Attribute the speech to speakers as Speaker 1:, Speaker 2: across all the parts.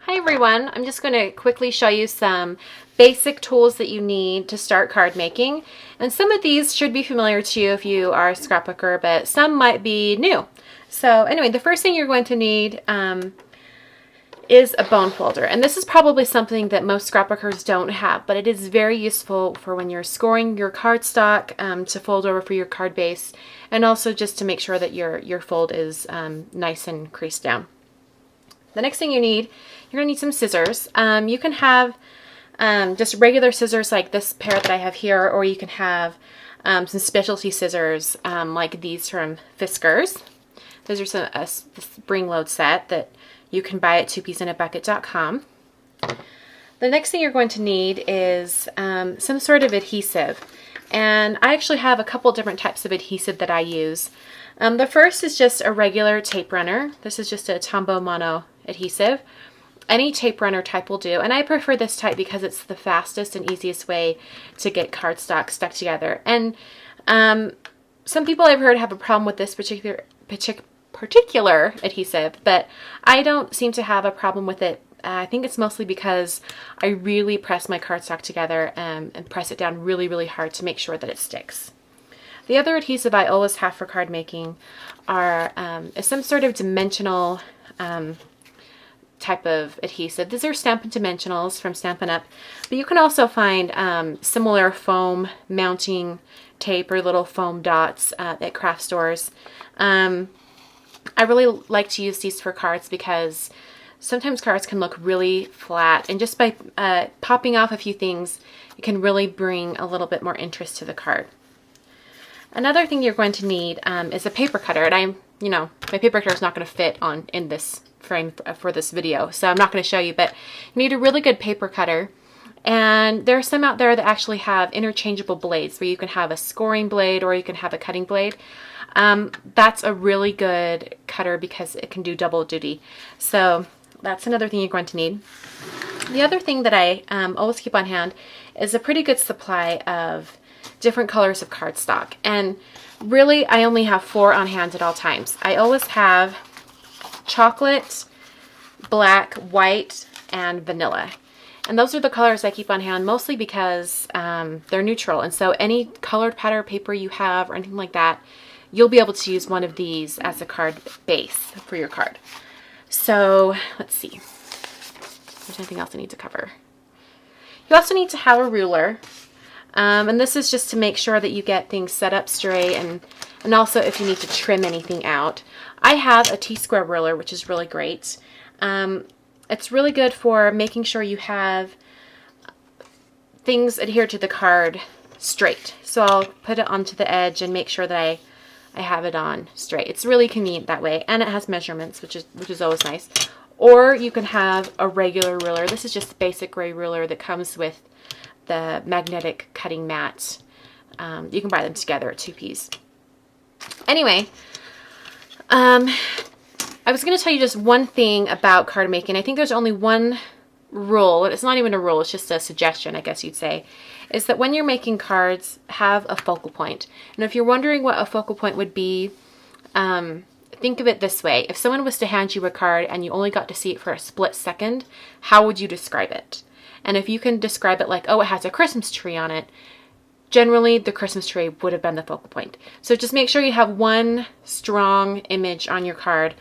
Speaker 1: Hi everyone, I'm just going to quickly show you some basic tools that you need to start card making. And some of these should be familiar to you if you are a scrapbooker, but some might be new. So anyway, the first thing you're going to need is a bone folder. And this is probably something that most scrapbookers don't have, but it is very useful for when you're scoring your cardstock to fold over for your card base, and also just to make sure that your fold is nice and creased down. The next thing you're going to need some scissors. You can have just regular scissors like this pair that I have here, or you can have some specialty scissors like these from Fiskars. Those are a spring load set that you can buy at TwoPeasInABucket.com. The next thing you're going to need is some sort of adhesive. And I actually have a couple different types of adhesive that I use. The first is just a regular tape runner. This is just a Tombow Mono adhesive. Any tape runner type will do, and I prefer this type because it's the fastest and easiest way to get cardstock stuck together. And some people I've heard have a problem with this particular adhesive, but I don't seem to have a problem with it. I think it's mostly because I really press my cardstock together and press it down really, really hard to make sure that it sticks. The other adhesive I always have for card making is some sort of dimensional type of adhesive. These are Stampin' Dimensionals from Stampin' Up, but you can also find similar foam mounting tape or little foam dots at craft stores. I really like to use these for cards because sometimes cards can look really flat, and just by popping off a few things, it can really bring a little bit more interest to the card. Another thing you're going to need is a paper cutter, and my paper cutter is not going to fit in this frame for this video, so I'm not going to show you, but you need a really good paper cutter. And there are some out there that actually have interchangeable blades where you can have a scoring blade or you can have a cutting blade. That's a really good cutter because it can do double duty. So that's another thing you're going to need. The other thing that I always keep on hand is a pretty good supply of different colors of cardstock. And really, I only have 4 on hand at all times. I always have chocolate, black, white, and vanilla. And those are the colors I keep on hand, mostly because they're neutral. And so any colored pattern paper you have or anything like that, you'll be able to use one of these as a card base for your card. So let's see. There's anything else I need to cover. You also need to have a ruler. And this is just to make sure that you get things set up straight, and also if you need to trim anything out. I have a T-square ruler, which is really great. It's really good for making sure you have things adhere to the card straight. So I'll put it onto the edge and make sure that I have it on straight. It's really convenient that way, and it has measurements, which is always nice. Or you can have a regular ruler. This is just a basic gray ruler that comes with the magnetic cutting mat. You can buy them together at 2Ps. Anyway, I was going to tell you just one thing about card making. I think there's only one rule. It's not even a rule, it's just a suggestion, I guess you'd say, is that when you're making cards, have a focal point. And if you're wondering what a focal point would be, think of it this way. If someone was to hand you a card and you only got to see it for a split second, how would you describe it? And if you can describe it like, oh, it has a Christmas tree on it, generally the Christmas tree would have been the focal point. So just make sure you have one strong image on your card.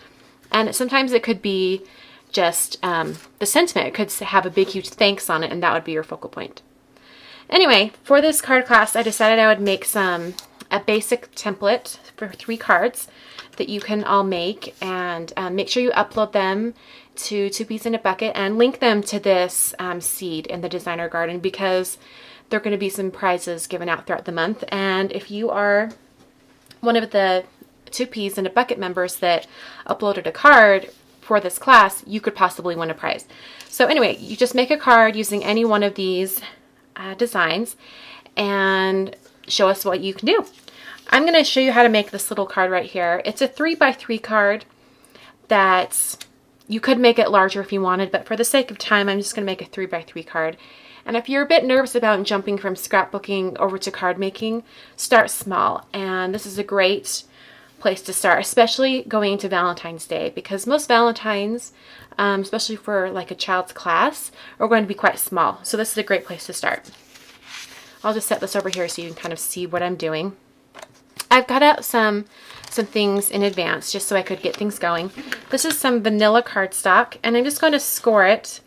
Speaker 1: And sometimes it could be just the sentiment. It could have a big, huge thanks on it, and that would be your focal point. Anyway, for this card class, I decided I would make a basic template for 3 cards that you can all make, and make sure you upload them to 2Peas and link them to this seed in the designer garden, because there are going to be some prizes given out throughout the month. And if you are one of the 2Peas members that uploaded a card for this class, you could possibly win a prize. So anyway, you just make a card using any one of these designs and show us what you can do. I'm going to show you how to make this little card right here. It's a 3x3 card that you could make it larger if you wanted, but for the sake of time, I'm just going to make a 3x3 card. And if you're a bit nervous about jumping from scrapbooking over to card making, start small. And this is a great place to start, especially going into Valentine's Day, because most Valentines especially for like a child's class, are going to be quite small. So this is a great place to start. I'll just set this over here so you can kind of see what I'm doing. I've cut out some things in advance just so I could get things going. This is some vanilla cardstock, and I'm just going to score it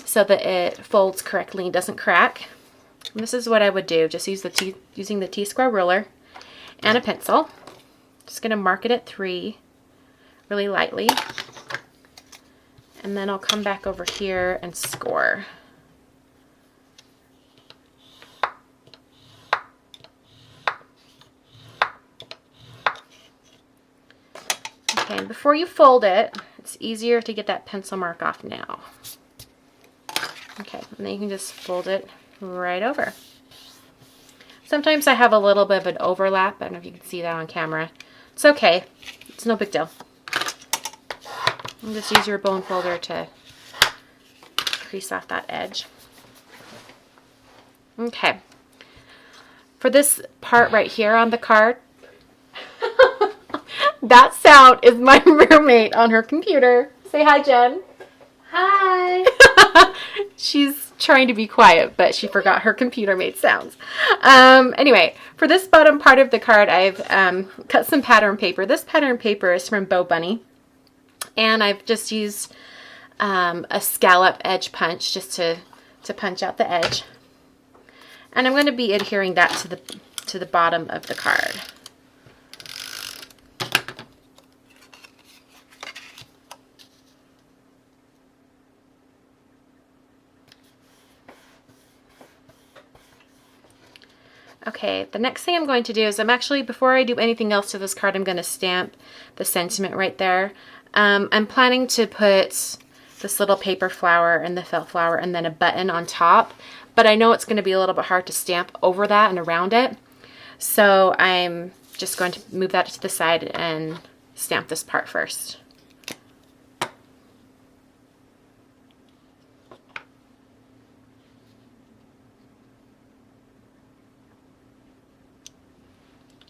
Speaker 1: so that it folds correctly and doesn't crack. And this is what I would do. Just use using the T-square ruler and a pencil. Just going to mark it at 3 really lightly. And then I'll come back over here and score. Okay, and before you fold it, it's easier to get that pencil mark off now. Okay, and then you can just fold it right over. Sometimes I have a little bit of an overlap. I don't know if you can see that on camera. It's okay. It's no big deal. And just use your bone folder to crease off that edge. Okay. For this part right here on the card, that sound is my roommate on her computer. Say hi, Jen.
Speaker 2: Hi.
Speaker 1: She's trying to be quiet, but she forgot her computer made sounds. Anyway, for this bottom part of the card, I've cut some pattern paper. This pattern paper is from Bo Bunny, and I've just used a scallop edge punch just to punch out the edge. And I'm going to be adhering that to the bottom of the card. Okay, the next thing I'm going to do is before I do anything else to this card, I'm going to stamp the sentiment right there. I'm planning to put this little paper flower and the felt flower and then a button on top, but I know it's going to be a little bit hard to stamp over that and around it. So I'm just going to move that to the side and stamp this part first.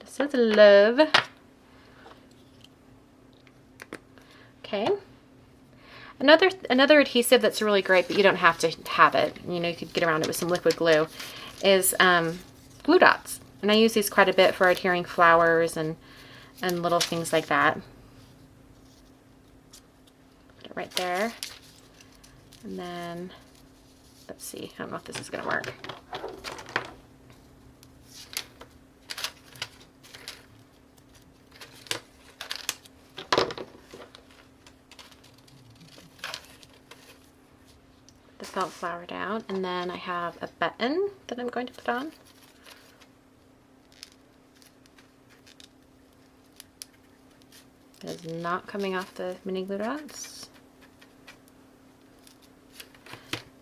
Speaker 1: This is love. Okay. Another adhesive that's really great, but you don't have to have it. You know, you could get around it with some liquid glue, is glue dots. And I use these quite a bit for adhering flowers and little things like that. Put it right there. And then, let's see, I don't know if this is going to work. The felt flower down, and then I have a button that I'm going to put on. It is not coming off the mini glue dots.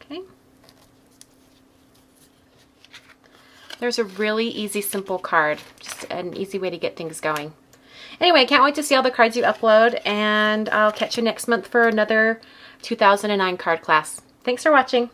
Speaker 1: Okay. There's a really easy, simple card. Just an easy way to get things going. Anyway, can't wait to see all the cards you upload, and I'll catch you next month for another 2009 card class. Thanks for watching.